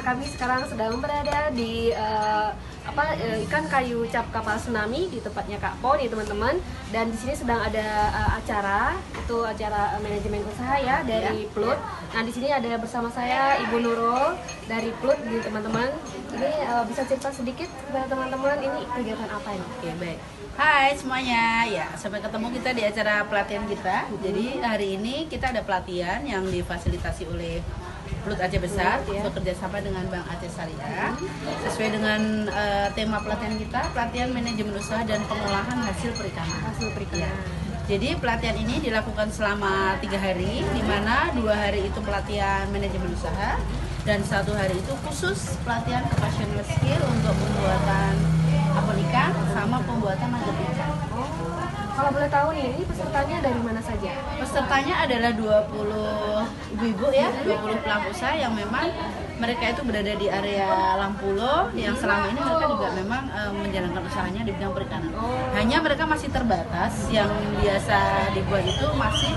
kami sekarang sedang berada di ikan kayu cap kapal tsunami di tempatnya Kak Po nih teman-teman. Dan di sini sedang ada acara manajemen usaha ya dari Plut. Nah di sini ada bersama saya Ibu Nurul dari Plut di teman-teman. Ini bisa cerita sedikit kepada teman-teman ini kegiatan apa ini? Oke, baik. Hai semuanya, ya sampai ketemu kita di acara pelatihan kita. Jadi hari ini kita ada pelatihan yang difasilitasi oleh Plut Aceh Besar, bekerja sama dengan Bank Aceh Syariah. Sesuai dengan tema pelatihan kita, pelatihan manajemen usaha dan pengolahan hasil perikanan. Ya. Jadi pelatihan ini dilakukan selama 3 hari, di mana 2 hari itu pelatihan manajemen usaha dan 1 hari itu khusus pelatihan vocational skill untuk pembuatan abon ikan sama pembuatan nugget ikan. Kalau boleh tahu nih, ini pesertanya dari mana saja? Pesertanya adalah 20 ibu-ibu ya, 20 pelaku usaha yang memang mereka itu berada di area Lampulo yang selama ini mereka juga memang menjalankan usahanya di bidang perikanan. Hanya mereka masih terbatas, yang biasa dibuat itu masih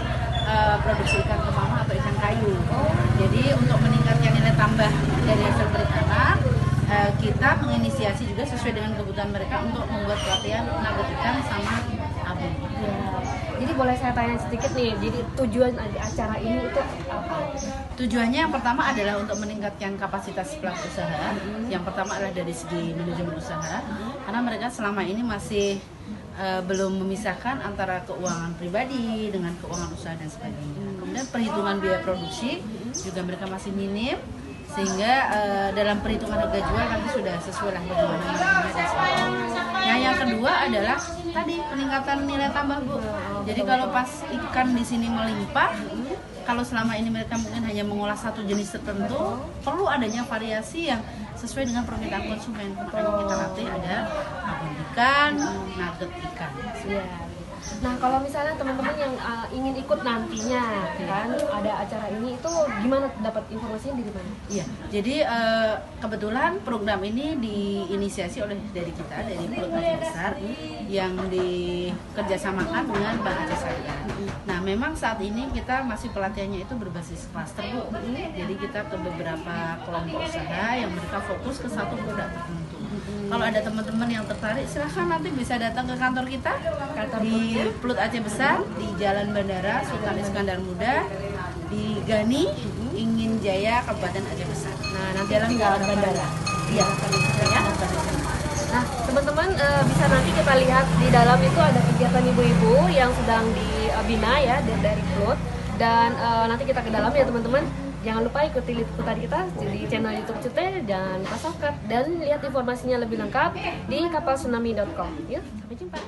produksi ikan kemama atau ikan kayu. Jadi untuk meningkatkan nilai tambah dari hasil perikanan, kita menginisiasi juga sesuai dengan kebutuhan mereka untuk membuat pelatihan nugget ikan sama abon. Ya. Jadi boleh saya tanya sedikit nih, jadi tujuan acara ini itu apa? Tujuannya yang pertama adalah untuk meningkatkan kapasitas pelaku usaha. Yang pertama adalah dari segi manajemen usaha, karena mereka selama ini masih belum memisahkan antara keuangan pribadi dengan keuangan usaha dan sebagainya. Kemudian perhitungan biaya produksi juga mereka masih minim, sehingga dalam perhitungan harga jual nanti sudah sesuai lah bagaimana marginnya dan sebagainya. Nah, yang kedua adalah tadi peningkatan nilai tambah, Bu. Jadi kalau pas ikan di sini melimpah, kalau selama ini mereka mungkin hanya mengolah satu jenis tertentu, perlu adanya variasi yang sesuai dengan permintaan konsumen. Makanya kita latih ada abon ikan, nugget ikan. Ya. Nah kalau misalnya teman-teman yang ingin ikut nantinya kan ada acara ini, itu gimana dapat informasinya dari mana? Iya, jadi kebetulan program ini diinisiasi oleh dari kita, dari Plut Aceh Besar yang dikerjasamakan dengan Bank Aceh Syariah. Nah memang saat ini kita masih pelatihannya itu berbasis klaster, Bu. Jadi kita ke beberapa kelompok usaha yang mereka fokus ke satu produk tertentu. Kalau ada teman-teman yang tertarik, silahkan nanti bisa datang ke kantor kita di Plut Aceh Besar di Jalan Bandara Sultan Iskandar Muda di Gani, Ingin Jaya, Kabupaten Aceh Besar. Nah, nanti Jalan Bandara. Iya, ya. Nah, teman-teman bisa nanti kita lihat di dalam itu ada kegiatan ibu-ibu yang sedang dibina ya dari Plut, dan nanti kita ke dalam ya teman-teman. Jangan lupa ikuti liputan kita di channel YouTube Cute, jangan lupa subscribe dan lihat informasinya lebih lengkap di kapaltsunami.com. Yuk, sampai jumpa.